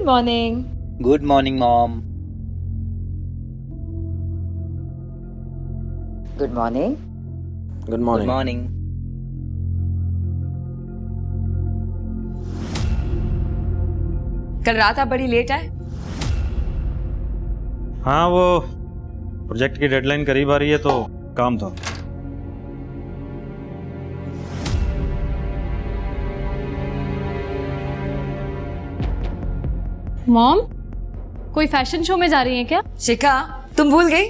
Good morning. Good morning, Mom. Good morning. Good Good morning. morning. कल रात आप बड़ी लेट आए। हाँ, वो प्रोजेक्ट की डेडलाइन करीब आ रही है तो काम था। मॉम, कोई फैशन शो में जा रही हैं क्या? शिखा, तुम भूल गई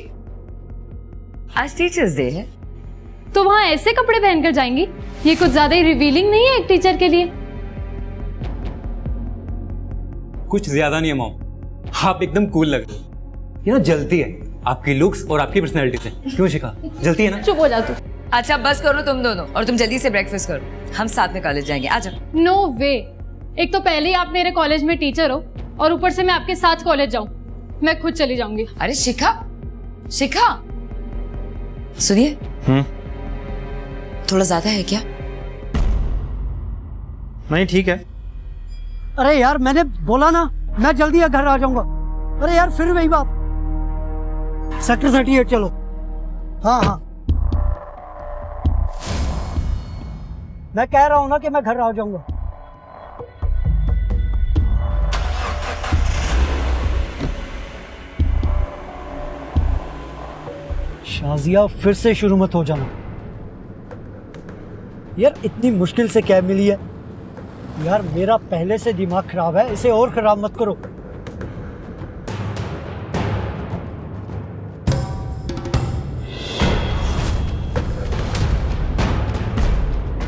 आज टीचर्स डे है। तो वहाँ ऐसे कपड़े पहनकर जाएंगी? ये कुछ ज्यादा ही रिवीलिंग नहीं है एक टीचर के लिए? कुछ ज्यादा नहीं है मॉम, आप एकदम कूल लग रहे हो। ये ना जलती है आपकी लुक्स और आपकी पर्सनैलिटी से। क्यों शिखा, जलती है ना? चुप हो जा तू। अच्छा बस करो तुम दोनों, और तुम जल्दी से ब्रेकफास्ट करो, हम साथ में कॉलेज जाएंगे। आ जाओ। नो वे। एक तो पहले ही आप मेरे कॉलेज में टीचर हो और ऊपर से मैं आपके साथ कॉलेज जाऊं। मैं खुद चली जाऊंगी। अरे शिखा, शिखा सुनिए, थोड़ा ज्यादा है क्या? नहीं, ठीक है। अरे यार, मैंने बोला ना मैं जल्दी घर आ जाऊंगा। अरे यार, फिर वही बात। सेक्टर 38 चलो। हाँ हाँ, मैं कह रहा हूँ ना कि मैं घर आ जाऊंगा। शाजिया, फिर से शुरू मत हो जाना यार। इतनी मुश्किल से कैब मिली है यार। मेरा पहले से दिमाग खराब है, इसे और खराब मत करो।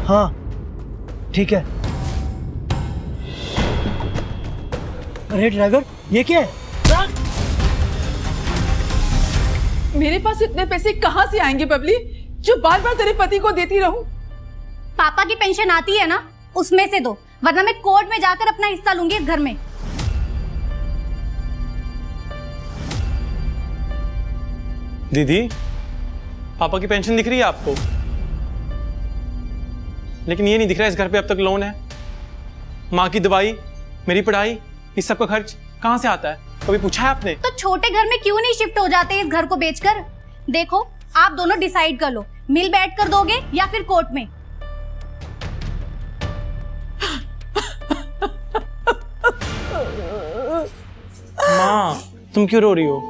हाँ ठीक है। अरे ड्राइवर, ये क्या है? मेरे पास इतने पैसे कहाँ से आएंगे बबली, जो बार बार तेरे पति को देती रहूं? पापा की पेंशन आती है ना, उसमें से दो, वरना मैं कोर्ट में जाकर अपना हिस्सा लूंगी इस घर में। दीदी, पापा की पेंशन दिख रही है आपको, लेकिन ये नहीं दिख रहा इस घर पे अब तक लोन है। माँ की दवाई, मेरी पढ़ाई, इस सब का खर्च कहाँ से आता है? कभी पूछा है आपने? तो छोटे घर में क्यों नहीं शिफ्ट हो जाते इस घर को बेचकर? देखो, आप दोनों डिसाइड कर लो, मिल बैठ कर दोगे या फिर कोर्ट में। माँ, तुम क्यों रो रही हो?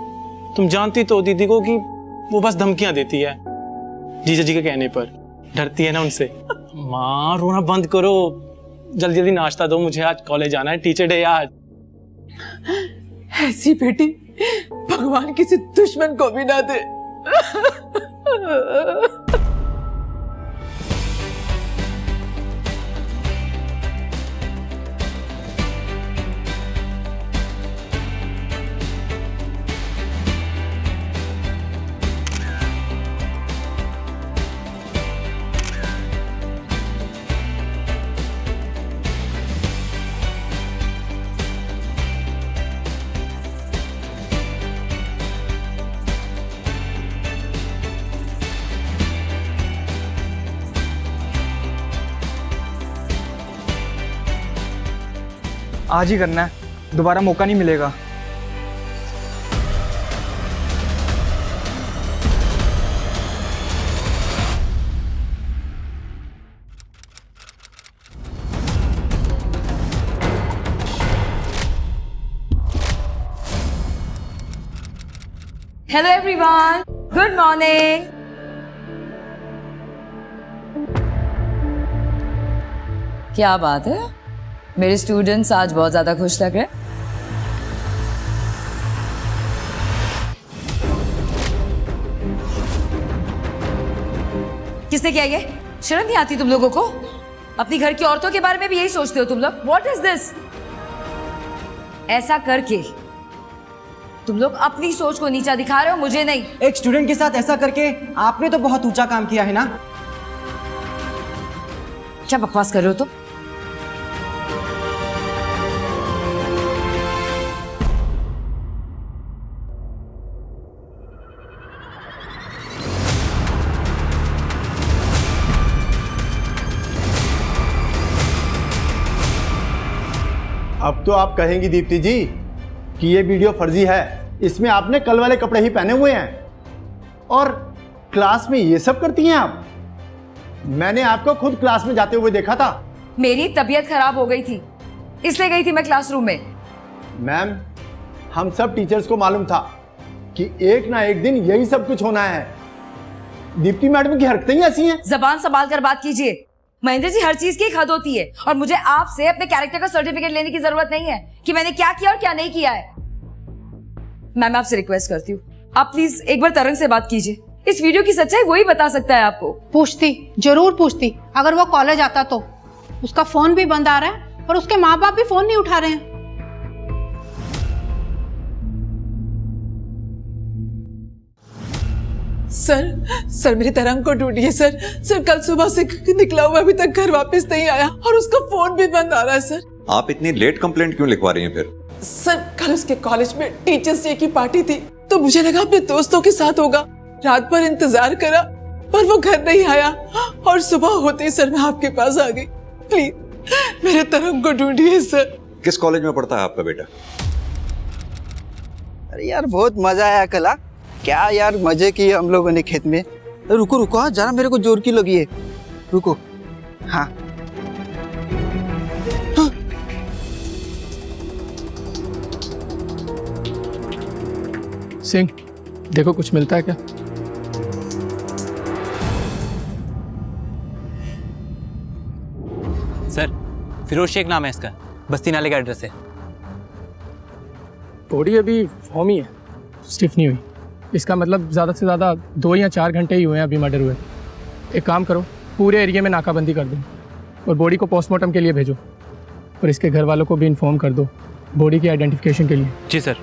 तुम जानती तो दीदी को कि वो बस धमकियां देती है जीजा जी के कहने पर, डरती है ना उनसे। माँ, रोना बंद करो, जल्दी जल्दी नाश्ता दो, मुझे आज कॉलेज जाना है, टीचर डे आज। ऐसी बेटी भगवान किसी दुश्मन को भी ना दे। आज ही करना है, दोबारा मौका नहीं मिलेगा। Hello everyone, good morning. क्या बात है, मेरे स्टूडेंट्स आज बहुत ज्यादा खुश लग रहे हैं। किसने किया ये? शर्म नहीं आती तुम लोगों को? अपनी घर की औरतों के बारे में भी यही सोचते हो तुम लोग? What is this? ऐसा करके तुम लोग अपनी सोच को नीचा दिखा रहे हो, मुझे नहीं। एक स्टूडेंट के साथ ऐसा करके आपने तो बहुत ऊंचा काम किया है ना। क्या बकवास कर रहे हो तुम? अब तो आप कहेंगी दीप्ति जी कि ये वीडियो फर्जी है, इसमें आपने कल वाले कपड़े ही पहने हुए हैं और क्लास में ये सब करती हैं आप। मैंने आपको खुद क्लास में जाते हुए देखा था। मेरी तबीयत खराब हो गई थी, इसलिए गई थी मैं क्लासरूम में। मैम, हम सब टीचर्स को मालूम था कि एक ना एक दिन यही सब कुछ होना है। दीप्ति मैडम की हरकतें ही ऐसी हैं। जबान संभाल कर बात कीजिए महेंद्र जी, हर चीज की एक हद होती है और मुझे आपसे अपने कैरेक्टर का सर्टिफिकेट लेने की जरूरत नहीं है कि मैंने क्या किया और क्या नहीं किया है। मैं आपसे रिक्वेस्ट करती हूँ, आप प्लीज एक बार तरंग से बात कीजिए। इस वीडियो की सच्चाई वही बता सकता है आपको। पूछती, जरूर पूछती। अगर वो कॉलेज आता तो। उसका फोन भी बंद आ रहा है और उसके माँ बाप भी फोन नहीं उठा रहे हैं। सर मेरी तरंग को ढूंढिए सर। कल सुबह से निकला हुआ अभी तक घर वापस नहीं आया और उसका फोन भी बंद आ रहा है सर। आप इतनी लेट कंप्लेंट क्यों लिखवा रही हैं फिर? सर कल उसके कॉलेज में टीचर्स डे की पार्टी थी तो मुझे लगा अपने दोस्तों के साथ होगा। रात भर इंतजार करा पर वो घर नहीं आया और सुबह होते ही सर मैं आपके पास आ गई। प्लीज मेरे तरंग को ढूंढिए सर। किस कॉलेज में पढ़ता है आपका बेटा? अरे यार बहुत मजा आया कल। क्या यार मजे किए हम लोगों ने खेत में। रुको रुको, हाँ जरा मेरे को जोर की लगी है। रुको, हाँ सिंह, देखो कुछ मिलता है क्या? सर फिरोज शेख नाम है इसका, बस्ती नाले का एड्रेस है। बॉडी अभी फॉर्म ही है, स्टिफ नहीं हुई। इसका मतलब ज़्यादा से ज़्यादा 2 या 4 घंटे ही हुए हैं अभी मर्डर हुए। एक काम करो, पूरे एरिया में नाकाबंदी कर दो और बॉडी को पोस्टमार्टम के लिए भेजो और इसके घर वालों को भी इन्फॉर्म कर दो बॉडी की आइडेंटिफिकेशन के लिए। जी सर।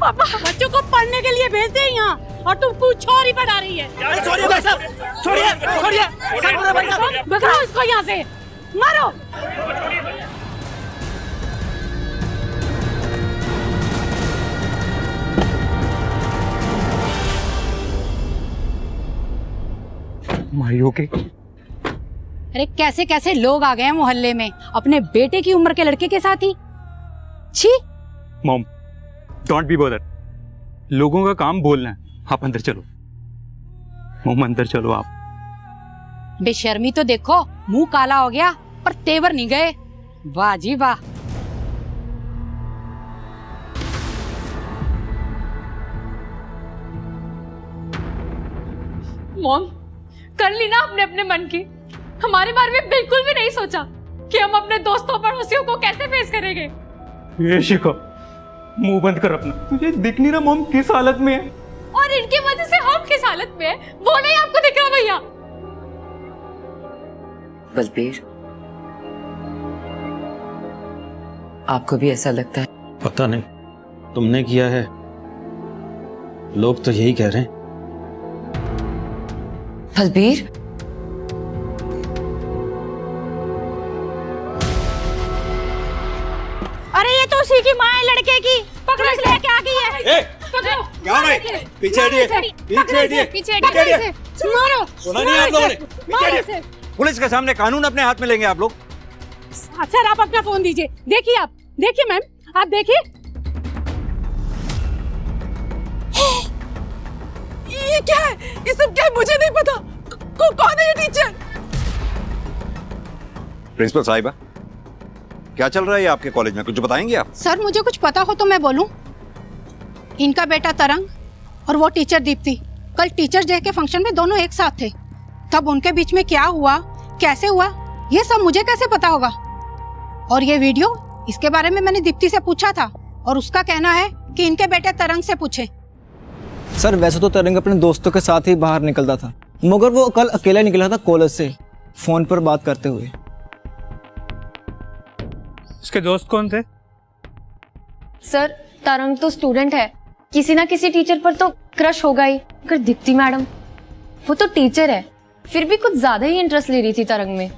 पापा बच्चों को पढ़ने के लिए भेज दे यहाँ और तुम कुछ और ही पढ़ा रही है। छोड़िए भाई साहब, छोड़िए छोड़िए, भगाओ इसको यहाँ से, मारो। अरे कैसे कैसे लोग आ गए हैं मोहल्ले में अपने बेटे की उम्र के लड़के के साथ ही। छी। Mom, don't be bother. लोगों का काम बोलना है। आप अंदर चलो मॉम, अंदर चलो आप। बेशर्मी तो देखो, मुंह काला हो गया पर तेवर नहीं गए। वाह जी वाह। मॉम, कर ली ना अपने अपने मन की। हमारे बारे में बिल्कुल भी नहीं सोचा कि हम अपने दोस्तों पड़ोसियों को कैसे फेस करेंगे। ये शिखा, मुंह बंद कर अपना। तुझे दिख नहीं रहा मॉम किस हालत में है? और इनकी वजह से हम किस हालत में है वो नहीं आपको दिख रहा भैया? बलबीर, आपको भी ऐसा लगता है? पता नहीं, तुमने किया है। लोग तो यही कह रहे हैं। बलबीर, अरे ये तो उसी की माँ है लड़के की। पकड़ो, इसे लेके आ गई है। पकड़ो। क्या है? पीछे हटिए, पीछे हटिए, पीछे हटिए। मारो। सुना नहीं आप लोगों ने? पीछे हटिए। पुलिस के सामने कानून अपने हाथ में लेंगे आप लोग। सर आप अपना फोन दीजिए। देखिए आप, देखिए मैम, आप देखिए। ये क्या है? ये सब क्या है? मुझे नहीं पता। कौन है ये टीचर? प्रिंसिपल साहिबा, क्या चल रहा है आपके कॉलेज में? कुछ बताएंगे आप? सर मुझे कुछ पता हो तो मैं बोलूं। इनका बेटा तरंग और वो टीचर दीप्ति कल टीचर्स डे के फंक्शन में दोनों एक साथ थे। तब उनके बीच में क्या हुआ, कैसे हुआ, ये सब मुझे कैसे पता होगा? और ये वीडियो, इसके बारे में मैंने दीप्ति से पूछा था और उसका कहना है कि इनके बेटे तरंग से पूछे। सर वैसे तो तरंग अपने दोस्तों के साथ ही बाहर निकलता था, मगर वो कल अकेला निकला था कॉलेज से फोन पर बात करते हुए। उसके दोस्त कौन थे? सर तरंग तो स्टूडेंट है, किसी ना किसी टीचर पर तो क्रश होगा ही। अगर दीप्ति मैडम, वो तो टीचर है, फिर भी कुछ ज्यादा ही इंटरेस्ट ले रही थी तरंग में।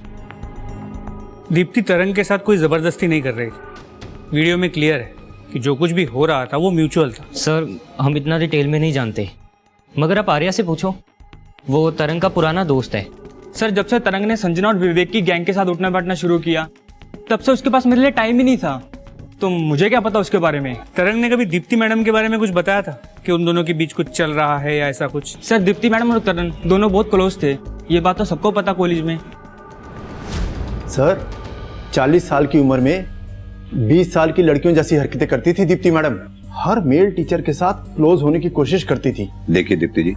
दीप्ति तरंग के साथ कोई जबरदस्ती नहीं कर रही थी। वीडियो में क्लियर है कि जो कुछ भी हो रहा था वो म्यूचुअल था। सर हम इतना डिटेल में नहीं जानते, मगर आप आर्या से पूछो, वो तरंग का पुराना दोस्त है। सर जब से तरंग ने संजना और विवेक की गैंग के साथ उठना बैठना शुरू किया तब से उसके पास मेरे लिए टाइम ही नहीं था, तो मुझे क्या पता उसके बारे में। तरंग ने कभी दीप्ति मैडम के बारे में कुछ बताया था कि उन दोनों के बीच कुछ चल रहा है या ऐसा कुछ? सर दीप्ति मैडम और तरंग दोनों बहुत क्लोज थे, ये बात तो सबको पता कॉलेज में। सर 40 साल की उम्र में 20 साल की लड़कियों जैसी हरकतें करती थी दीप्ति मैडम। हर मेल टीचर के साथ क्लोज होने की कोशिश करती थी। देखिए दीप्ति जी,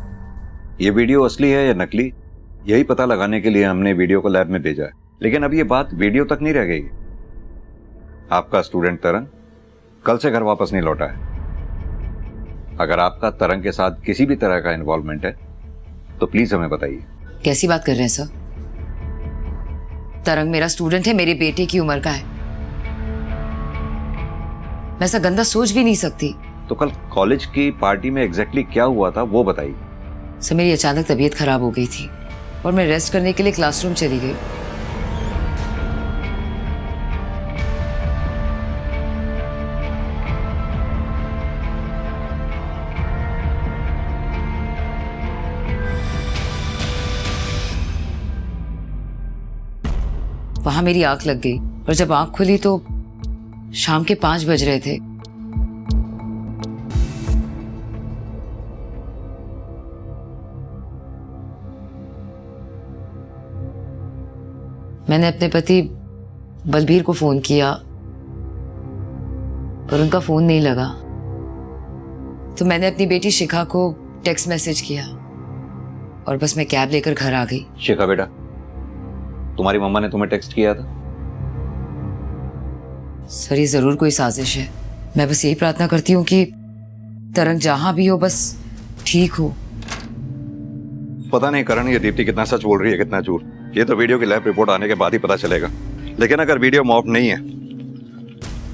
ये वीडियो असली है या नकली, यही पता लगाने के लिए हमने वीडियो को लैब में भेजा है। लेकिन अब ये बात वीडियो तक नहीं रह गई। आपका स्टूडेंट तरंग कल से घर वापस नहीं लौटा है। अगर आपका तरंग के साथ किसी भी तरह का इन्वॉल्वमेंट है तो प्लीज हमें बताइए। कैसी बात कर रहे हैं सर? तरंग मेरा स्टूडेंट है, मेरे बेटे की उम्र का है। मैं ऐसा गंदा सोच भी नहीं सकती। तो कल कॉलेज की पार्टी में एग्जैक्टली क्या हुआ था वो बताइए। सर मेरी अचानक तबीयत खराब हो गई थी और मैं रेस्ट करने के लिए क्लासरूम चली गई। वहां मेरी आंख लग गई और जब आंख खुली तो शाम के 5 बज रहे थे। मैंने अपने पति बलबीर को फोन किया पर उनका फोन नहीं लगा, तो मैंने अपनी बेटी शिखा को टेक्स्ट मैसेज किया और बस मैं कैब लेकर घर आ गई। शिखा बेटा, तुम्हारी मम्मा ने तुम्हें टेक्स्ट किया था? सर ये जरूर कोई साजिश है। मैं बस यही प्रार्थना करती हूँ कि तरंग जहां भी हो बस ठीक हो। पता नहीं करण, ये दीप्ति कितना सच बोल रही है कितना झूठ, ये तो वीडियो की लैब रिपोर्ट आने के बाद ही पता चलेगा। लेकिन अगर वीडियो मॉप नहीं है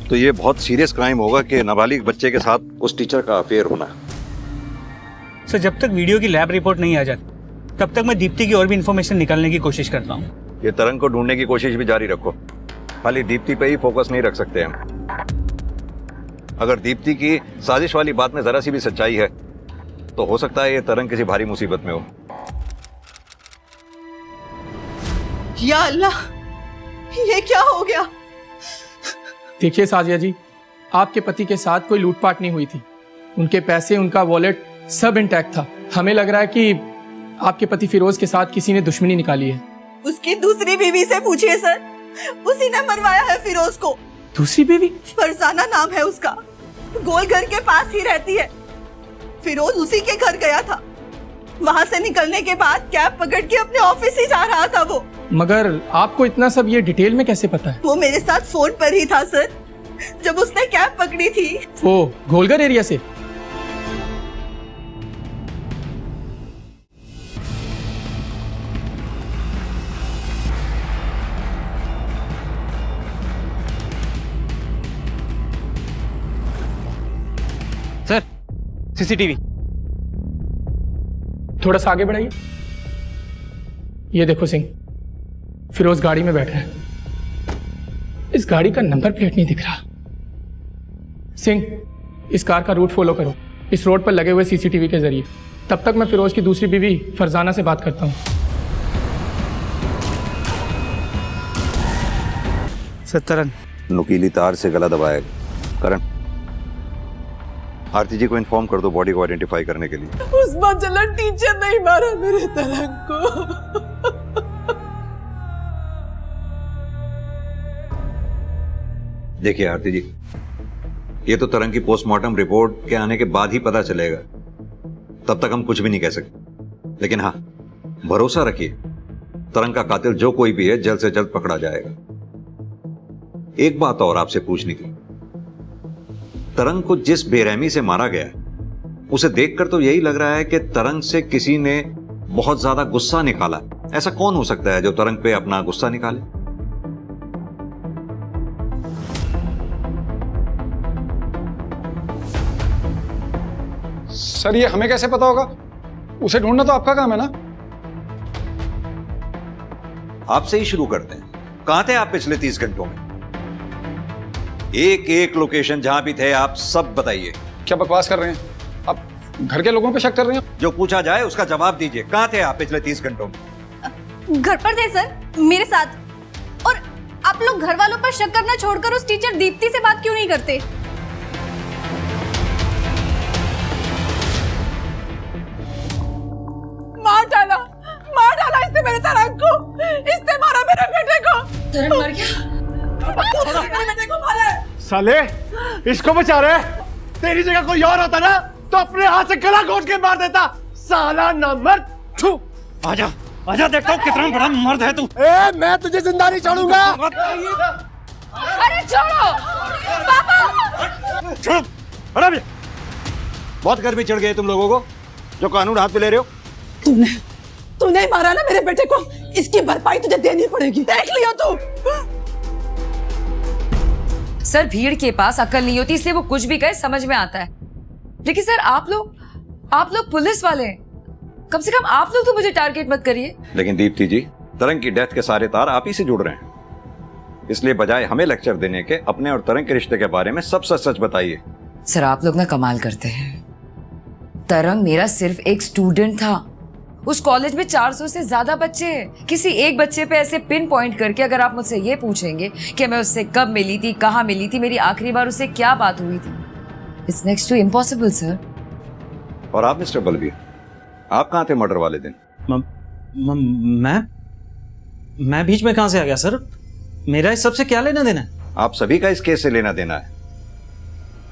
तो ये बहुत सीरियस क्राइम होगा कि नाबालिग बच्चे के साथ उस टीचर का अफेयर होना। सर जब तक वीडियो की लैब रिपोर्ट नहीं आ जाती तब तक मैं दीप्ति की और भी इंफॉर्मेशन निकालने की कोशिश करता हूँ। ये तरंग को ढूंढने की कोशिश भी जारी रखो, खाली दीप्ति पे ही फोकस नहीं रख सकते हम। अगर दीप्ति की साजिश वाली बात में जरा सी भी सच्चाई है तो हो सकता है ये तरंग किसी भारी मुसीबत में हो। या अल्लाह, ये क्या हो गया? देखिए साजिया जी, आपके पति के साथ कोई लूटपाट नहीं हुई थी। उनके पैसे, उनका वॉलेट सब इंटैक्ट था। हमें लग रहा है कि आपके पति फिरोज के साथ किसी ने दुश्मनी निकाली है। उसकी दूसरी बीवी से पूछिए सर, उसी ने मरवाया है फिरोज को। दूसरी बीवी? फरजाना नाम है उसका, गोलघर के पास ही रहती है। फिरोज उसी के घर गया था, वहां से निकलने के बाद कैब पकड़ के अपने ऑफिस ही जा रहा था वो। मगर आपको इतना सब ये डिटेल में कैसे पता है? वो मेरे साथ फोन पर ही था सर, जब उसने कैब पकड़ी थी। वो गोलघर एरिया से? सर सीसीटीवी थोड़ा सा आगे बढ़ाइए। ये देखो सिंह, फिरोज गाड़ी में बैठा है। इस गाड़ी का नंबर प्लेट नहीं दिख रहा। सिंह, इस कार का रूट फॉलो करो, इस रोड पर लगे हुए सीसीटीवी के जरिए। तब तक मैं फिरोज की दूसरी बीवी फरजाना से बात करता हूँ। तरंग नुकीली तार से गला दबाया। करण, आरती जी को इन्फॉर्म कर दो बॉडी को आइडेंटिफाई करने के लिए। उस बदलन टीचर नहीं मारा मेरे तरंग को। देखिए आरती जी, ये तो तरंग की पोस्टमार्टम रिपोर्ट के आने के बाद ही पता चलेगा, तब तक हम कुछ भी नहीं कह सकते। लेकिन हाँ, भरोसा रखिए, तरंग का कातिल जो कोई भी है जल्द से जल्द पकड़ा जाएगा। एक बात और आपसे पूछनी थी, तरंग को जिस बेरहमी से मारा गया उसे देखकर तो यही लग रहा है कि तरंग से किसी ने बहुत ज्यादा गुस्सा निकाला। ऐसा कौन हो सकता है जो तरंग पे अपना गुस्सा निकाले? सर ये हमें कैसे पता होगा? उसे ढूंढना तो आपका काम है ना। आपसे ही शुरू करते हैं। कहां थे आप पिछले 30 घंटों में? एक एक लोकेशन जहां भी थे आप सब बताइए। क्या बकवास कर रहे हैं आप? घर के लोगों पे शक कर रहे हैं? जो पूछा जाए उसका जवाब दीजिए। कहां थे आप पिछले 30 घंटों में? घर पर थे सर, मेरे साथ। और आप लोग घर वालों पर शक करना छोड़कर उस टीचर दीप्ति से बात क्यों नहीं करते? मार डाला इसने मेरे तरंग को। इसने मारा मेरे बेटे को। तरंग मर गया? मेरे बेटे को मारा। साले इसको बचा रहे। तेरी जगह कोई और होता ना तो अपने हाथ से गला घोट के मार देता। साला नामर्द। आजा आजा, देखता हूँ कितना बड़ा मर्द है तू। ए, मैं तुझे जिंदा नहीं छोड़ूंगा। अरे छोड़ो पापा। छोड़ो, हटा मुझे। बहुत गर्मी चढ़ गई तुम लोगों को जो कानून हाथ में ले रहे हो। तूने ही मारा ना मेरे बेटे को। इसकी भरपाई तुझे देनी पड़ेगी। देख लियो तू। सर भीड़ के पास अकल नहीं होती इसलिए वो कुछ भी कहे समझ में आता है। लेकिन सर आप लोग पुलिस वाले हैं, कम से कम आप लोग तो मुझे टारगेट मत करिए। लेकिन दीप्ति जी, तरंग की डेथ के सारे तार आप ही से जुड़ रहे हैं, इसलिए बजाय हमें लेक्चर देने के अपने और तरंग के रिश्ते के बारे में सब सच सच बताइए। सर आप लोग ना कमाल करते हैं। तरंग मेरा सिर्फ एक स्टूडेंट था। उस कॉलेज में 400 से ज्यादा बच्चे हैं। किसी एक बच्चे पे ऐसे पिन पॉइंट करके अगर आप मुझसे ये पूछेंगे कि मैं उससे कब मिली थी, कहाँ मिली थी, मेरी आखिरी बार उससे क्या बात हुई थी, it's next to impossible sir. और आप मिस्टर बलबीर, आप कहाँ थे मर्डर वाले दिन? मैं बीच में कहां से आ गया सर? मेरा इस सबसे क्या लेना देना है? आप सभी का इस केस से लेना देना है,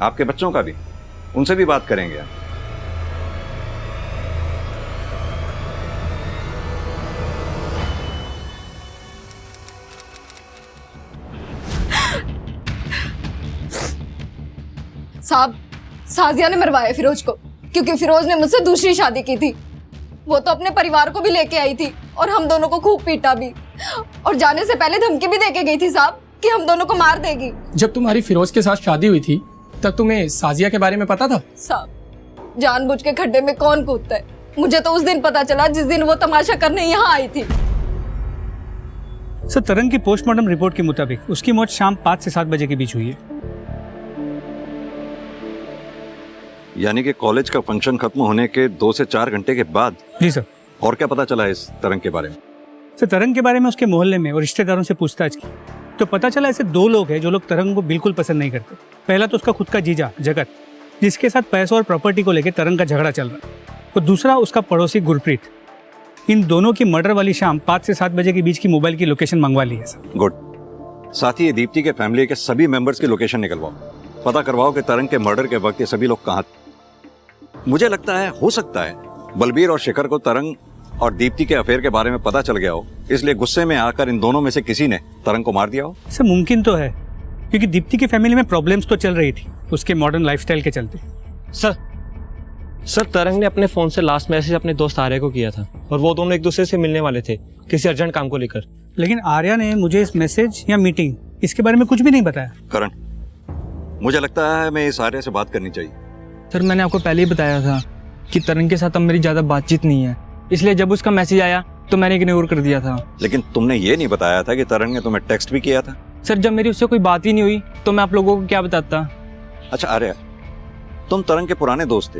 आपके बच्चों का भी। उनसे भी बात करेंगे। साहब, साजिया ने मरवाया फिरोज को क्योंकि फिरोज ने मुझसे दूसरी शादी की थी। वो तो अपने परिवार को भी लेके आई थी और हम दोनों को खूब पीटा भी, और जाने से पहले धमकी भी देके गई थी साहब कि हम दोनों को मार देगी। जब तुम्हारी फिरोज के साथ शादी हुई थी तब तुम्हें साजिया के बारे में पता था? साहब, जानबूझ के खड्डे में कौन कूदता है? मुझे तो उस दिन पता चला जिस दिन वो तमाशा करने यहाँ आई थी। सर, तरंग की पोस्टमार्टम रिपोर्ट के मुताबिक उसकी मौत शाम 5 से 7 बजे के बीच हुई है। यानी कि कॉलेज का फंक्शन खत्म होने के 2 से 4 घंटे के बाद? जी सर। और क्या पता चला इस तरंग के बारे में? सर, तरंग के बारे में उसके मोहल्ले में और रिश्तेदारों से पूछताछ की तो पता चला ऐसे 2 लोग हैं जो लोग तरंग को बिल्कुल पसंद नहीं करते। पहला तो उसका खुद का जीजा जगत, जिसके साथ पैसों और प्रॉपर्टी को लेकर तरंग का झगड़ा चल रहा है, और दूसरा उसका पड़ोसी गुरप्रीत। इन दोनों की मर्डर वाली शाम 5 से 7 बजे के बीच की मोबाइल की लोकेशन मंगवा ली है सर। गुड। साथ ही दीप्ति के फैमिली के सभी मेंबर्स की लोकेशन निकलवाओ, पता करवाओ कि तरंग के मर्डर के वक्त ये सभी लोग कहाँ थे। मुझे लगता है, हो सकता है बलबीर और शिखर को तरंग और दीप्ति के अफेयर के बारे में पता चल गया हो, इसलिए गुस्से में आकर इन दोनों में से किसी ने तरंग को मार दिया हो। सर, मुमकिन तो है क्योंकि दीप्ति की फैमिली में प्रॉब्लम्स तो चल रही थी उसके मॉडर्न लाइफस्टाइल के चलते। सर, तरंग ने अपने फोन से लास्ट मैसेज अपने दोस्त आर्या को किया था और वो दोनों एक दूसरे से मिलने वाले थे किसी अर्जेंट काम को लेकर। लेकिन आर्या ने मुझे इस मैसेज या मीटिंग इसके बारे में कुछ भी नहीं बताया। करण, मुझे लगता है हमें इस आर्या से बात करनी चाहिए। सर, मैंने आपको पहले ही बताया था कि तरंग के साथ अब मेरी ज़्यादा बातचीत नहीं है, इसलिए जब उसका मैसेज आया तो मैंने इग्नोर कर दिया था। लेकिन तुमने ये नहीं बताया था कि तरंग ने तुम्हें टेक्स्ट भी किया था। सर, जब मेरी उससे कोई बात ही नहीं हुई तो मैं आप लोगों को क्या बताता। अच्छा आर्या, तुम तरंग के पुराने दोस्त थे।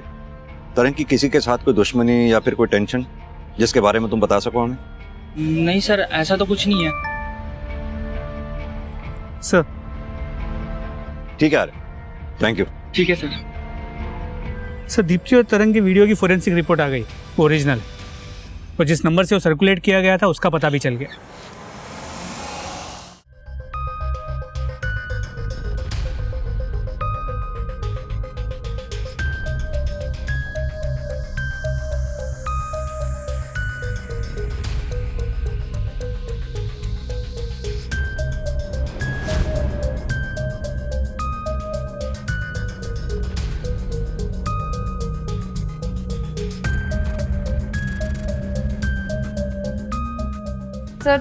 तरंग की किसी के साथ कोई दुश्मनी या फिर कोई टेंशन जिसके बारे में तुम बता सको हमें? नहीं सर, ऐसा तो कुछ नहीं है सर। ठीक है आर्या, थैंक यू। ठीक है सर। सर, दीप्ति और तरंग की वीडियो की फोरेंसिक रिपोर्ट आ गई, वो ओरिजिनल, और जिस नंबर से वो सर्कुलेट किया गया था उसका पता भी चल गया। सर,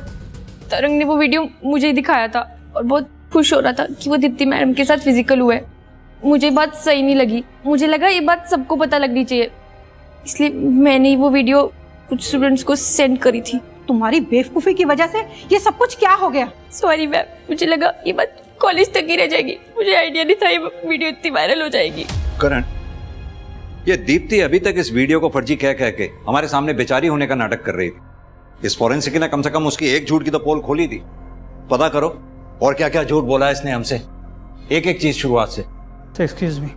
तरंग ने वो वीडियो मुझे दिखाया था और बहुत खुश हो रहा था कि वो दीप्ति मैडम के साथ फिजिकल हुआ है। मुझे बात सही नहीं लगी, मुझे लगा ये बात सबको पता लगनी चाहिए, इसलिए मैंने वो वीडियो कुछ स्टूडेंट्स को सेंड करी थी। तुम्हारी बेवकूफी की वजह से ये सब कुछ क्या हो गया? सॉरी मैम, मुझे लगा ये बात कॉलेज तक ही रह जाएगी। मुझे आइडिया नहीं था ये वीडियो इतनी वायरल हो जाएगी। करण, ये दीप्ति अभी तक इस वीडियो को फर्जी कह के हमारे सामने बेचारी होने का नाटक कर रही थी। इस फॉरेंसिक ने कम से कम उसकी एक झूठ की तो पोल खोली थी। पता करो और क्या क्या झूठ बोला है इसने हमसे, एक एक चीज शुरुआत से। एक्सक्यूज मी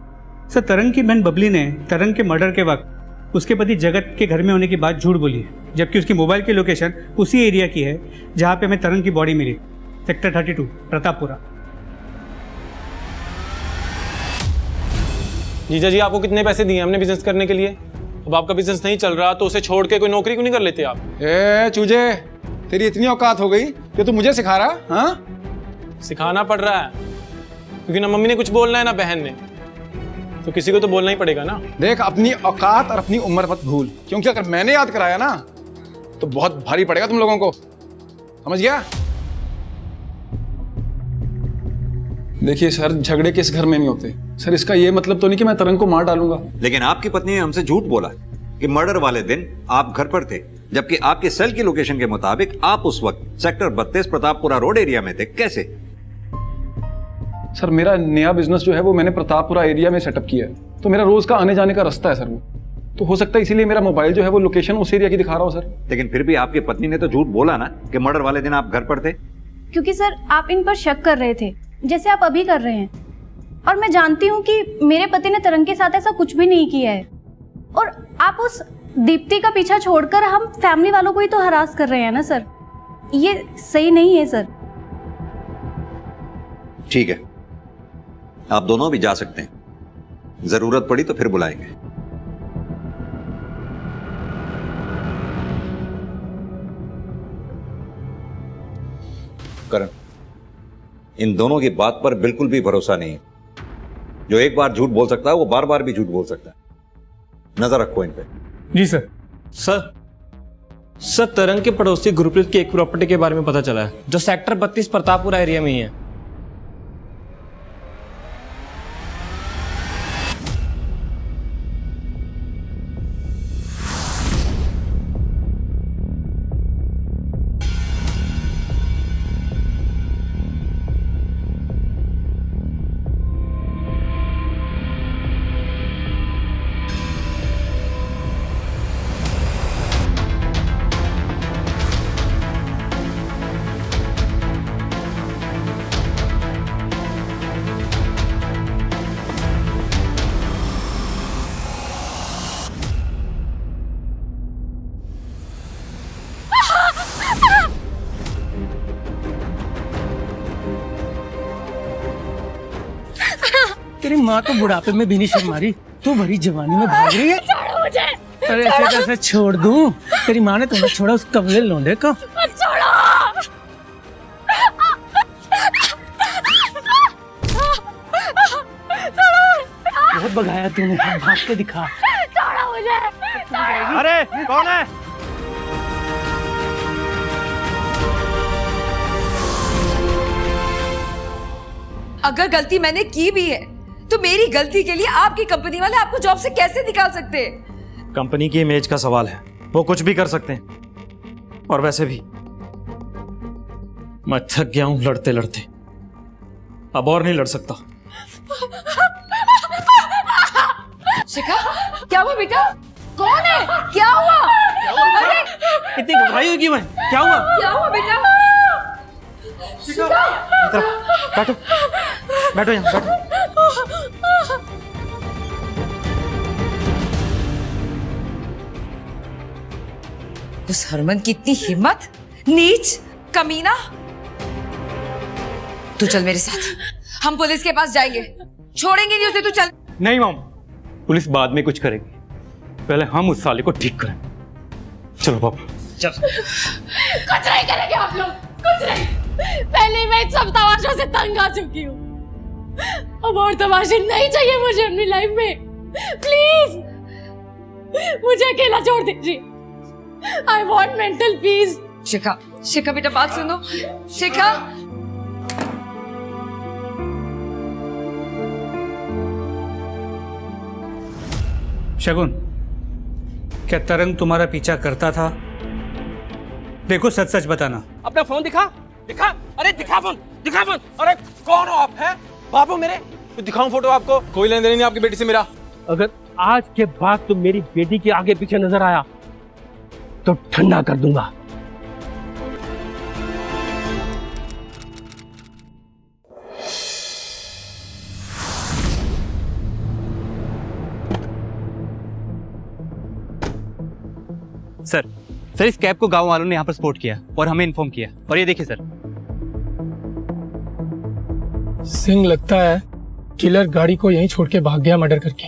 सर, तरंग की बहन बबली ने तरंग के मर्डर के वक्त उसके पति जगत के घर में होने की बात झूठ बोली है, जबकि उसकी मोबाइल की लोकेशन उसी एरिया की है जहां पे हमें तरंग की बॉडी मिली, सेक्टर 32 प्रतापपुरा। जीजा जी, आपको कितने पैसे दिए हमने बिजनेस करने के लिए? अब आपका बिजनेस नहीं चल रहा तो उसे छोड़ के कोई नौकरी क्यों नहीं कर लेते आप? ए चूजे, तेरी इतनी औकात हो गई कि तू मुझे सिखा रहा? हाँ, सिखाना पड़ रहा है क्योंकि ना मम्मी ने कुछ बोलना है ना बहन ने, तो किसी को तो बोलना ही पड़ेगा ना। देख, अपनी औकात और अपनी उम्र मत भूल, क्योंकि अगर मैंने याद कराया ना तो बहुत भारी पड़ेगा तुम लोगों को, समझ गया? देखिए सर, झगड़े किस घर में नहीं होते सर। इसका ये मतलब तो नहीं कि मैं तरंग को मार डालूंगा। लेकिन आपकी पत्नी ने हमसे झूठ बोला कि मर्डर वाले दिन आप घर पर थे, जबकि आपके सेल की लोकेशन के मुताबिक आप उस वक्त सेक्टर 32 प्रतापपुरा रोड एरिया में थे। कैसे? सर, मेरा नया बिजनेस जो है वो मैंने प्रतापपुरा एरिया में सेटअप किया है, तो मेरा रोज का आने जाने का रास्ता है सर वो, तो हो सकता है इसीलिए मेरा मोबाइल जो है वो लोकेशन उस एरिया की दिखा रहा हो सर। लेकिन फिर भी आपकी पत्नी ने तो झूठ बोला ना कि मर्डर वाले दिन आप घर पर थे। क्योंकि सर आप इन पर शक कर रहे थे, जैसे आप अभी कर रहे हैं, और मैं जानती हूँ कि मेरे पति ने तरंग के साथ ऐसा कुछ भी नहीं किया है, और आप उस दीप्ति का पीछा छोड़कर हम फैमिली वालों को ही तो हरास कर रहे हैं ना सर। ये सही नहीं है सर। ठीक है, आप दोनों भी जा सकते हैं, जरूरत पड़ी तो फिर बुलाएंगे। करण, इन दोनों की बात पर बिल्कुल भी भरोसा नहीं है। जो एक बार झूठ बोल सकता है वो बार बार भी झूठ बोल सकता है। नजर रखो इन पे। जी सर। सर तरंग के पड़ोसी गुरप्रीत की एक प्रॉपर्टी के बारे में पता चला है जो सेक्टर 32 प्रतापपुरा एरिया में ही है। तेरी माँ तो बुढ़ापे में भी नहीं शर्म मारी, तू भरी जवानी में भाग रही है। छोड़ो मुझे। अरे ऐसे कैसे छोड़ दूं? तेरी माँ ने तुम्हें छोड़ा उस कमले लौंडे को। छोड़ो। बहुत भगाया तूने, भाग के दिखा। छोड़ो मुझे। अरे कौन है? अगर गलती मैंने की भी है तो मेरी गलती के लिए आपकी कंपनी वाले आपको जॉब से कैसे निकाल सकते हैं? कंपनी की इमेज का सवाल है, वो कुछ भी कर सकते हैं। और वैसे भी मैं थक गया हूं लड़ते लड़ते, अब और नहीं लड़ सकता। शिखा, क्या हुआ बेटा? कौन है? क्या हुआ? अरे इतनी घबराई हुई क्यों है? क्या हुआ? क्या हुआ बेटा? बैठो बैठो यहाँ बैठो। उस हरमन की इतनी हिम्मत! नीच, कमीना! तू चल मेरे साथ, हम पुलिस के पास जाएंगे, छोड़ेंगे नहीं उसे। तू चल। नहीं मॉम, पुलिस बाद में कुछ करेगी, पहले हम उस साले को ठीक करें। चलो पापा चल। कुछ नहीं करेंगे आप लोग, कुछ नहीं। पहले ही मैं इन सब तमाशों से तंग आ चुकी हूँ, अब और तमाशे नहीं चाहिए मुझे अपनी लाइफ में। प्लीज मुझे अकेला छोड़ दीजिए। I want mental peace. शिखा, शिखा बेटा बात सुनो। शिखा, शगुन, क्या तरंग तुम्हारा पीछा करता था देखो सच सच बताना। अपना फोन दिखा, दिखा, अरे दिखा फोन, दिखा फोन। अरे कौन हो आप? हैं बाबू मेरे? दिखाऊं फोटो आपको? कोई लेन देन नहीं आपकी बेटी से मेरा। अगर आज के बाद तुम मेरी बेटी के आगे पीछे नजर आया तो ठंडा कर दूंगा। सर इस कैब को गांव वालों ने यहाँ पर स्पॉट किया और हमें इन्फॉर्म किया। और ये देखिए सर। सिंह, लगता है किलर गाड़ी को यहीं छोड़ के भाग गया मर्डर करके।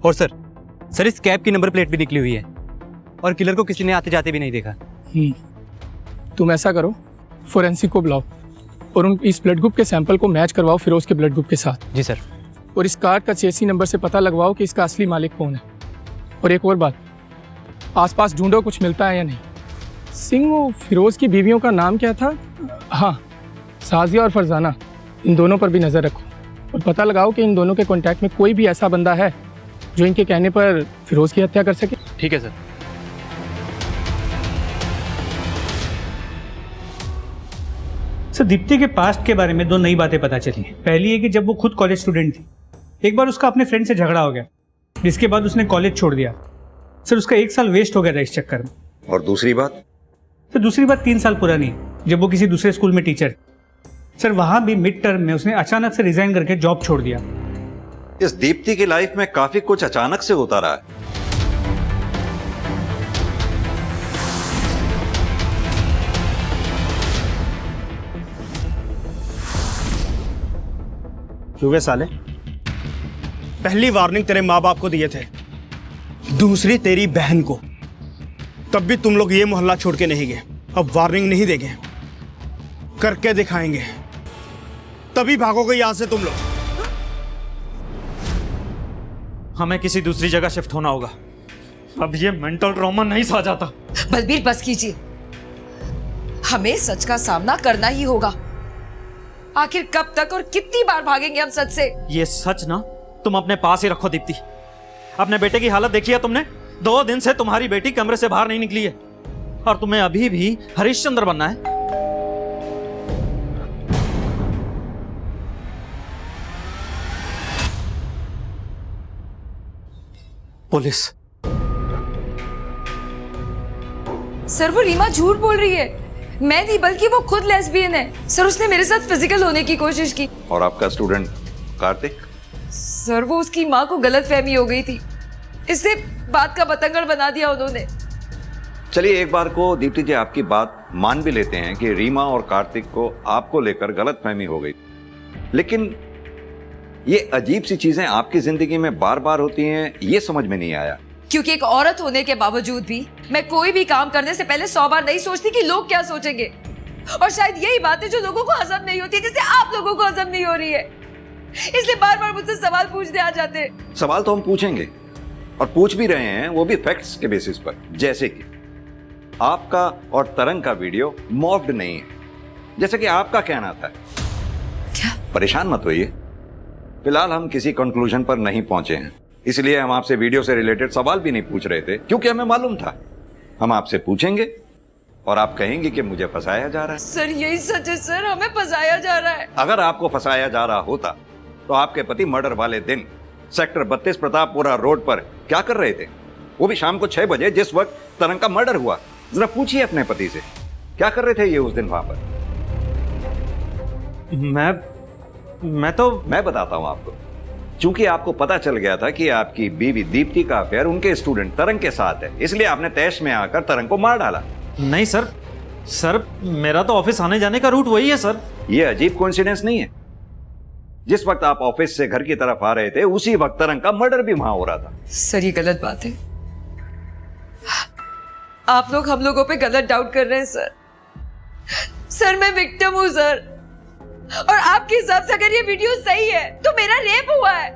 और सर इस कैब की नंबर प्लेट भी निकली हुई है और किलर को किसी ने आते जाते भी नहीं देखा। तुम ऐसा करो, फोरेंसिक को बुलाओ और उन इस ब्लड ग्रुप के सैंपल को मैच करवाओ फिरोज के ब्लड ग्रुप के साथ। जी सर। और इस कार का चेसी नंबर से पता लगवाओ कि इसका असली मालिक कौन है। और एक और बात, आसपास ढूंढो कुछ मिलता है या नहीं। सिंह, वो फिरोज की बीवियों का नाम क्या था? हाँ, साजिया और फरजाना, इन दोनों पर भी नज़र रखो और पता लगाओ कि इन दोनों के कांटेक्ट में कोई भी ऐसा बंदा है जो इनके कहने पर फिरोज की हत्या कर सके। ठीक है सर। सर दीप्ति के पास्ट के बारे में 2 नई बातें पता चली। पहली है कि जब वो खुद कॉलेज स्टूडेंट थी, एक बार उसका अपने फ्रेंड से झगड़ा हो गया, जिसके बाद उसने कॉलेज छोड़ दिया। सर उसका 1 साल वेस्ट हो गया था इस चक्कर में। और दूसरी बात? सर दूसरी बात 3 साल पुरानी है, जब वो किसी दूसरे स्कूल में टीचर थी। सर वहां भी मिड टर्म में उसने अचानक से रिजाइन करके जॉब छोड़ दिया। इस दीप्ति की लाइफ में काफी कुछ अचानक से होता रहा है। क्यों बे साले? पहली वार्निंग तेरे माँ बाप को दिए थे, दूसरी तेरी बहन को। तब भी तुम लोग ये मोहल्ला छोड़ के नहीं गए। अब वार्निंग नहीं देंगे, करके दिखाएंगे, तभी भागोगे यहां से तुम लोग। हमें किसी दूसरी जगह शिफ्ट होना होगा। अब ये मेंटल ट्रॉमा नहीं सहा जाता। बलबीर बस कीजिए, हमें सच का सामना करना ही होगा। आखिर कब तक और कितनी बार भागेंगे हम सच से? ये सच ना तुम अपने पास ही रखो दीप्ति। अपने बेटे की हालत देखी है तुमने? 2 दिन से तुम्हारी बेटी कमरे से बाहर नहीं निकली है और तुम्हें अभी भी हरिश्चंद्र बनना है। पुलिस। सर वो रीमा झूठ बोल रही है। मैं नहीं बल्कि वो खुद लेस्बियन है। सर उसने मेरे साथ फिजिकल होने की कोशिश की। और आपका स्टूडेंट कार्तिक? सर वो उसकी माँ को गलतफहमी हो गई थी, इससे बात का बतंगड़ बना दिया उन्होंने। चलिए एक बार को दीप्ति जी आपकी बात मान भी लेते हैं कि रीमा और कार्तिक को आपको लेकर गलतफहमी हो गई, लेकिन ये अजीब सी चीजें आपकी जिंदगी में बार बार होती हैं, ये समझ में नहीं आया। क्योंकि एक औरत होने के बावजूद भी मैं कोई भी काम करने से पहले 100 बार नहीं सोचती कि लोग क्या सोचेंगे। और शायद यही बात है जो लोगों को हजम नहीं होती, जैसे आप लोगों को हजम नहीं हो रही है, इसलिए बार बार मुझसे सवाल पूछने आ जाते हैं। सवाल तो हम पूछेंगे और पूछ भी रहे हैं, वो भी फैक्ट्स के बेसिस पर। जैसे कि आपका और तरंग का वीडियो मॉफ्ड नहीं है, जैसे कि आपका कहना था। क्या? परेशान मत होइए, फिलहाल हम किसी कंक्लूजन पर नहीं पहुंचे हैं, इसलिए हम आपसे वीडियो से रिलेटेड सवाल भी नहीं पूछ रहे थे, क्योंकि हमें मालूम था हम आपसे पूछेंगे और आप कहेंगे कि मुझे फंसाया जा रहा है। सर यही सच है सर, हमें फंसाया जा रहा है। अगर आपको फंसाया जा रहा होता तो आपके पति मर्डर वाले दिन सेक्टर 32 प्रतापपुरा रोड पर क्या कर रहे थे? वो भी शाम को 6 बजे, जिस वक्त तरंग का मर्डर हुआ। जरा पूछिए अपने पति से, क्या कर रहे थे ये उस दिन वहां पर? मैं बताता हूं आपको। चूंकि आपको पता चल गया था कि आपकी बीवी दीप्ति का अफेयर उनके स्टूडेंट तरंग के साथ है, इसलिए आपने तैश में आकर तरंग को मार डाला। नहीं सर मेरा तो ऑफिस आने जाने का रूट वही है सर। ये अजीब कोइंसिडेंस नहीं है? जिस वक्त आप ऑफिस से घर की तरफ आ रहे थे, उसी वक्त तरंग का मर्डर भी वहां हो रहा था। सर ये गलत बात है, आप लोग हम लोगों पे गलत डाउट कर रहे हैं सर। सर मैं विक्टिम हूं सर, और आपके हिसाब से अगर ये वीडियो सही है तो मेरा रेप हुआ है,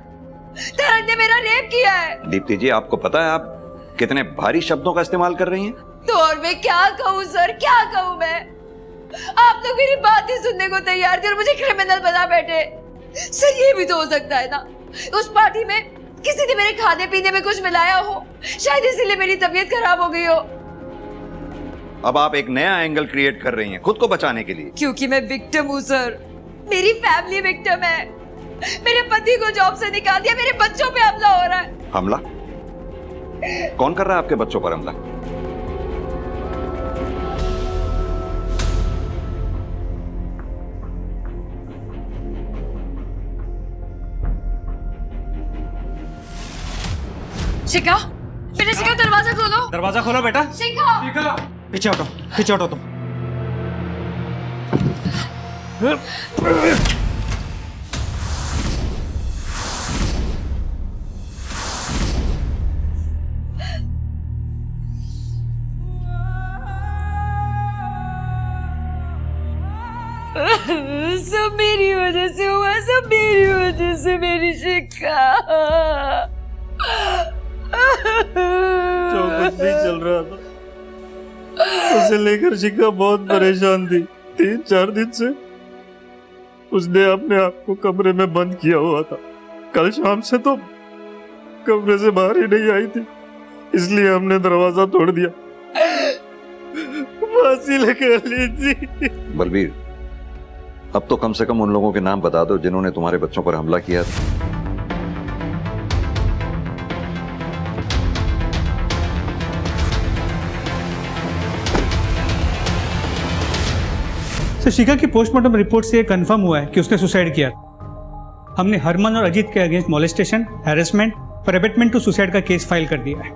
तरंग ने मेरा रेप किया है। दीप्ति जी, आपको पता है आप कितने भारी शब्दों का इस्तेमाल कर रही हैं? तो और मैं क्या कहूँ सर, क्या कहूँ मैं? आप लोग मेरी बात ही सुनने को तैयार थे और मुझे क्रिमिनल बना बैठे। सर ये भी तो हो सकता है ना, उस पार्टी में किसी ने मेरे खाने पीने में कुछ मिलाया हो, शायद इसीलिए मेरी तबीयत खराब हो गई हो। अब आप एक नया एंगल क्रिएट कर रही हैं खुद को बचाने के लिए। क्योंकि मैं विक्टिम हूँ सर, मेरी फैमिली विक्टिम है। मेरे पति को जॉब से निकाल दिया, मेरे बच्चों पे हमला हो रहा है। हमला? कौन कर रहा है आपके बच्चों पर हमला? शिखा, बेटा शिखा दरवाजा खोलो। दरवाजा खोलो बेटा। शिखा, पीछे हटो, पीछे हटो तुम। सब मेरी वजह से हुआ, सब मेरी वजह से। मेरी शिखा, जो कुछ भी चल रहा था उसे लेकर शिखा बहुत परेशान थी। 3-4 दिन से उसने अपने आप को कमरे में बंद किया हुआ था। कल शाम से तो कमरे से बाहर ही नहीं आई थी, इसलिए हमने दरवाजा तोड़ दिया। फांसी लगा ली थी। बलबीर, अब तो कम से कम उन लोगों के नाम बता दो जिन्होंने तुम्हारे बच्चों पर हमला किया था। तो शिखा की पोस्टमार्टम रिपोर्ट से कंफर्म हुआ है कि उसने सुसाइड किया। हमने हरमन और अजीत के अगेंस्ट मॉलेस्टेशन, हैरेसमेंट और अबेटमेंट टू सुसाइड का केस फाइल कर दिया है।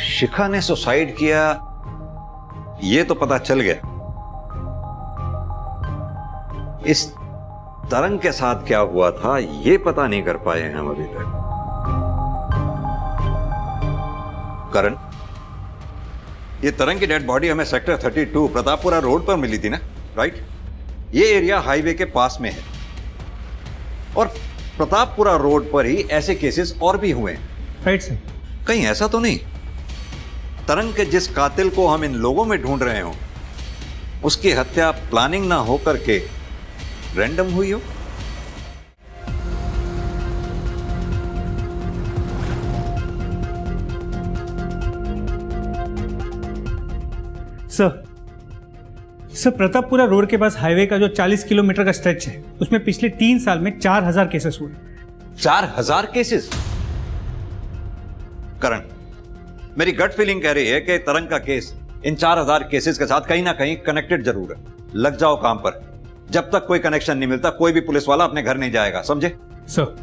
शिखा ने सुसाइड किया ये तो पता चल गया, इस तरंग के साथ क्या हुआ था ये पता नहीं कर पाए हैं हम अभी तक। करण, ये तरंग की डेड बॉडी हमें सेक्टर 32 प्रतापपुरा रोड पर मिली थी ना, राइट? ये एरिया हाईवे के पास में है और प्रतापपुरा रोड पर ही ऐसे केसेस और भी हुए हैं, राइट सर? कहीं ऐसा तो नहीं तरंग के जिस कातिल को हम इन लोगों में ढूंढ रहे हो उसकी हत्या प्लानिंग ना हो करके रैंडम हुई हो? सर प्रतापपुरा रोड के पास हाईवे का जो 40 किलोमीटर का स्ट्रेच है उसमें पिछले 3 साल में 4000 केसेस हुए। 4000 केसेस? करण, मेरी गट फीलिंग कह रही है कि तरंग का केस इन 4000 केसेस के साथ कहीं ना कहीं कनेक्टेड जरूर है। लग जाओ काम पर, जब तक कोई कनेक्शन नहीं मिलता कोई भी पुलिस वाला अपने घर नहीं जाएगा, समझे? सर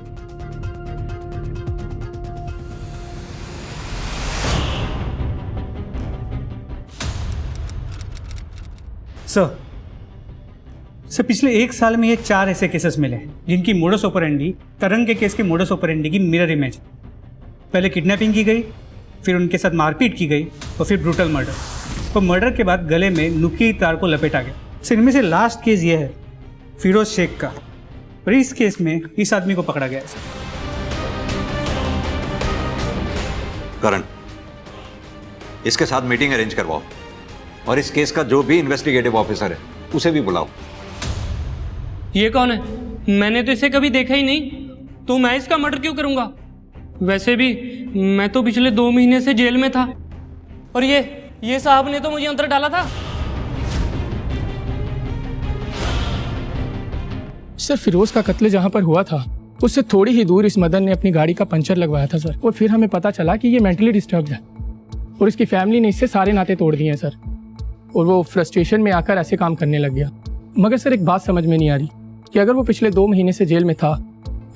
पिछले 1 साल में ये 4 ऐसे केसेस मिले जिनकी मोडस ऑपरेंडी तरंग के केस के मोडस ऑपरेंडी की मिरर इमेज। पहले किडनैपिंग की गई, फिर उनके साथ मारपीट की गई और फिर ब्रूटल मर्डर। और मर्डर के बाद गले में नुकीली तार को लपेटा गया। सर इनमें से लास्ट केस ये है फिरोज शेख का, और इस केस में इस आदमी को पकड़ा गया है। करण, इसके साथ मीटिंग अरेंज करवाओ और इस केस का जो भी इन्वेस्टिगेटिव ऑफिसर है उसे भी बुलाओ। ये कौन है? मैंने तो इसे कभी देखा ही नहीं, तो मैं इसका मर्डर क्यों करूंगा? वैसे भी मैं तो पिछले 2 महीने से जेल में था और ये साहब ने तो मुझे अंदर डाला था। सर फिरोज का कत्ल जहाँ पर हुआ था उससे थोड़ी ही दूर इस मदन ने अपनी गाड़ी का पंचर लगवाया था सर, और फिर हमें पता चला कि ये मेंटली डिस्टर्ब्ड है और इसकी फैमिली ने इससे सारे नाते तोड़ दिए हैं सर, और वो फ्रस्ट्रेशन में आकर ऐसे काम करने लग गया। मगर सर एक बात समझ में नहीं आ रही कि अगर वो पिछले 2 महीने से जेल में था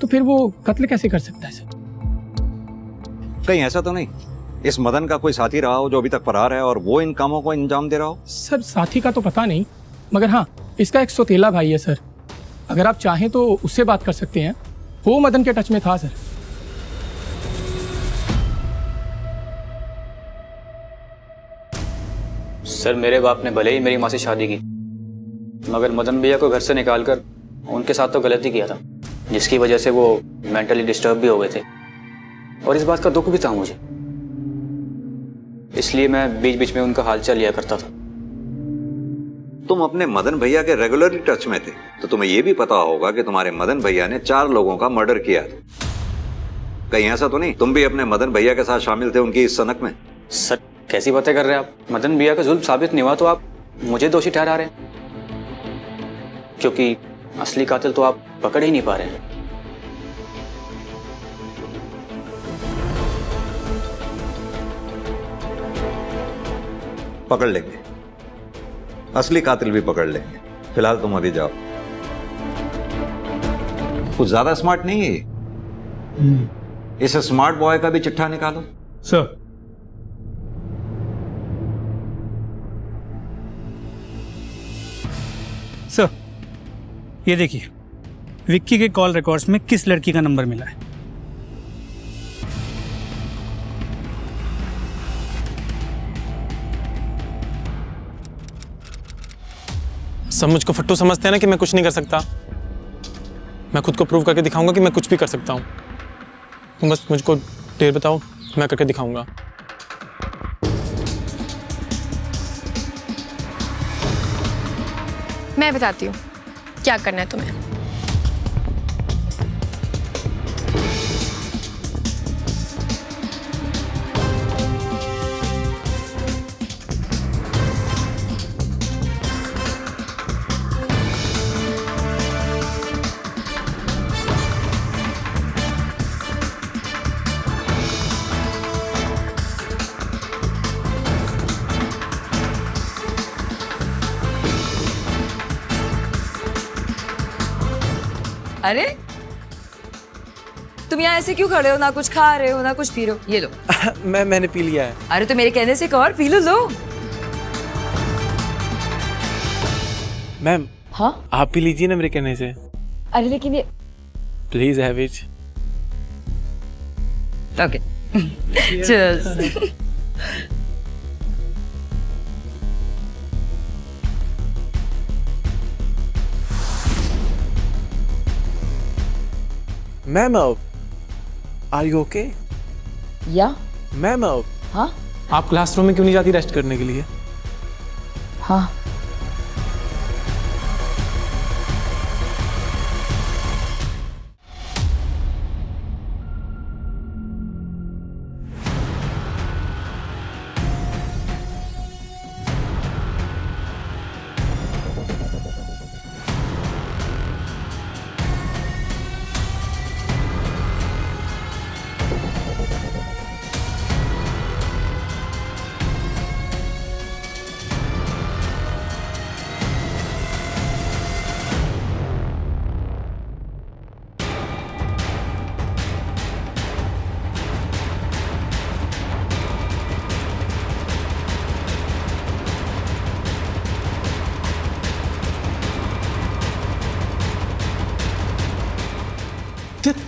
तो फिर वो कत्ल कैसे कर सकता है सर? कहीं ऐसा तो नहीं इस मदन का कोई साथी रहा हो जो अभी तक फरार है और वो इन कामों को अंजाम दे रहा हो? सर साथी का तो पता नहीं, मगर हाँ इसका एक सौतेला भाई है सर, अगर आप चाहें तो उससे बात कर सकते हैं, वो मदन के टच में था सर। सर मेरे बाप ने भले ही मेरी माँ से शादी की, मगर मदन भैया को घर से निकालकर उनके साथ तो गलत ही किया था, जिसकी वजह से वो मेंटली डिस्टर्ब भी हो गए थे और इस बात का दुख भी था मुझे, इसलिए मैं बीच बीच में उनका हालचाल लिया करता था। तुम अपने मदन भैया के रेगुलरली टच में थे तो तुम्हें यह भी पता होगा कि तुम्हारे मदन भैया ने 4 लोगों का मर्डर किया था। कहीं ऐसा तो नहीं तुम भी अपने मदन भैया के साथ शामिल थे उनकी इस सनक में? सर कैसी बातें कर रहे हैं आप? मदन भैया का जुल्म साबित नहीं हुआ तो आप मुझे दोषी ठहरा रहे हैं, क्योंकि असली कातिल तो आप पकड़ ही नहीं पा रहे हैं। पकड़ लेंगे, असली कातिल भी पकड़ लेंगे। फिलहाल तुम अभी जाओ। कुछ ज्यादा स्मार्ट नहीं है ये। इस स्मार्ट बॉय का भी चिट्ठा निकालो। सर सर, ये देखिए विक्की के कॉल रिकॉर्ड्स में किस लड़की का नंबर मिला है। सब मुझको फट्टू समझते हैं ना कि मैं कुछ नहीं कर सकता। मैं खुद को प्रूव करके दिखाऊंगा कि मैं कुछ भी कर सकता हूँ। तुम बस मुझको देर बताओ, मैं करके दिखाऊंगा। मैं बताती हूँ क्या करना है तुम्हें। अरे तुम यहाँ ऐसे क्यों खड़े हो? ना कुछ खा रहे हो ना कुछ पी रहे हो। ये लो। मैंने पी लिया है। अरे तो मेरे कहने से एक और पी लो। लो। मैम। हाँ आप पी लीजिए ना मेरे कहने से। अरे लेकिन ये प्लीज हैव इट। ओके चल। Ma'am are you okay? या मैम हाँ आप क्लासरूम में क्यों नहीं जाती रेस्ट करने के लिए? हाँ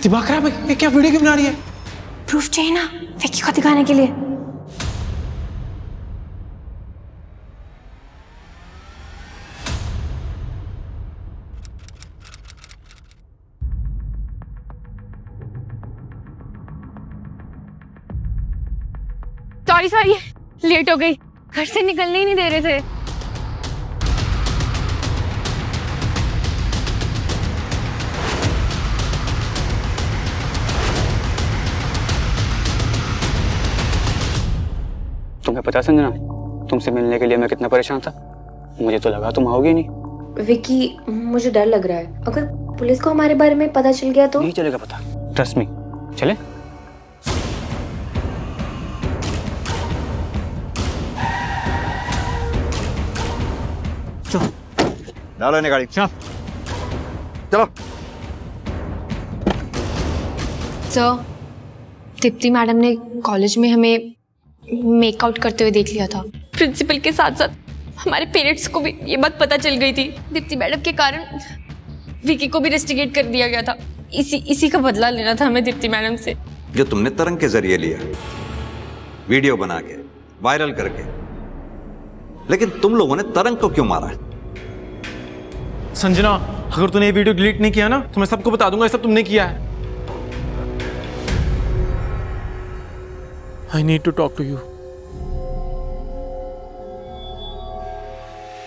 दिमाग खराब है? ये क्या वीडियो क्यों बना रही है? प्रूफ चाहिए ना विक्की को दिखाने के लिए। सॉरी लेट हो गई, घर से निकलने ही नहीं दे रहे थे। तुम्हें पता संजना, तुमसे मिलने के लिए मैं कितना परेशान था। मुझे तो लगा तुम आओगे नहीं। विक्की मुझे डर लग रहा है, अगर पुलिस को हमारे बारे में पता चल गया तो? नहीं चलेगा पता, ट्रस्ट मी। चले? डालो इन्हें गाड़ी। चलो। सर, दीप्ति मैडम ने कॉलेज में हमें मेकआउट करते हुए देख लिया था। प्रिंसिपल के साथ साथ हमारे पेरेंट्स को भी ये बात पता चल गई थी। दीप्ति मैडम के कारण विकी को भी रेस्टिगेट कर दिया गया था। इसी का बदला लेना था हमें दीप्ति मैडम से। जो तुमने तरंग के जरिए लिया, वीडियो बना के वायरल करके, लेकिन तुम लोगों ने तरंग को क्यों मारा? संजना, अगर तूने ये वीडियो डिलीट नहीं किया ना तो मैं सबको बता दूंगा ये सब तुमने किया है। I need to talk to you.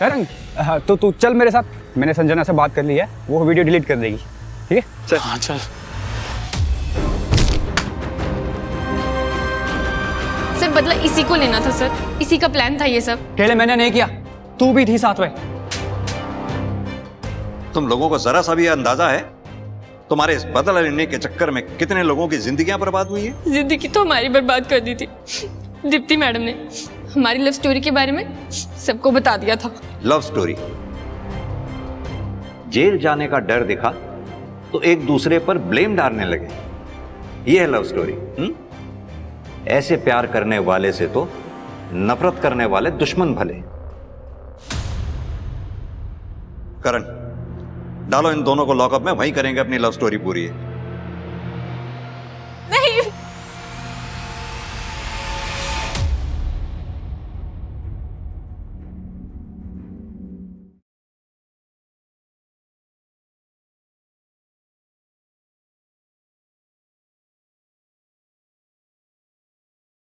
तरंग, तो तू चल मेरे साथ, मैंने संजना से बात कर ली है, वो वीडियो डिलीट कर देगी। ठीक है चल। हाँ चल। सर बदला इसी को लेना था सर, इसी का प्लान था ये सब। अकेले मैंने नहीं किया, तू भी थी साथ में। तुम लोगों को जरा सा भी अंदाजा है तुम्हारे इस बदला लेने के चक्कर में कितने लोगों की जिंदगियां बर्बाद हुई है? जिंदगी तो हमारी बर्बाद कर दी थी। दीप्ति मैडम ने हमारी लव स्टोरी के बारे में सबको बता दिया था। Love story? जेल जाने का डर दिखा तो एक दूसरे पर ब्लेम डालने लगे, ये है लव स्टोरी? ऐसे प्यार करने वाले से तो नफरत करने वाले दुश्मन भले। करण, डालो इन दोनों को लॉकअप में, वहीं करेंगे अपनी लव स्टोरी पूरी है।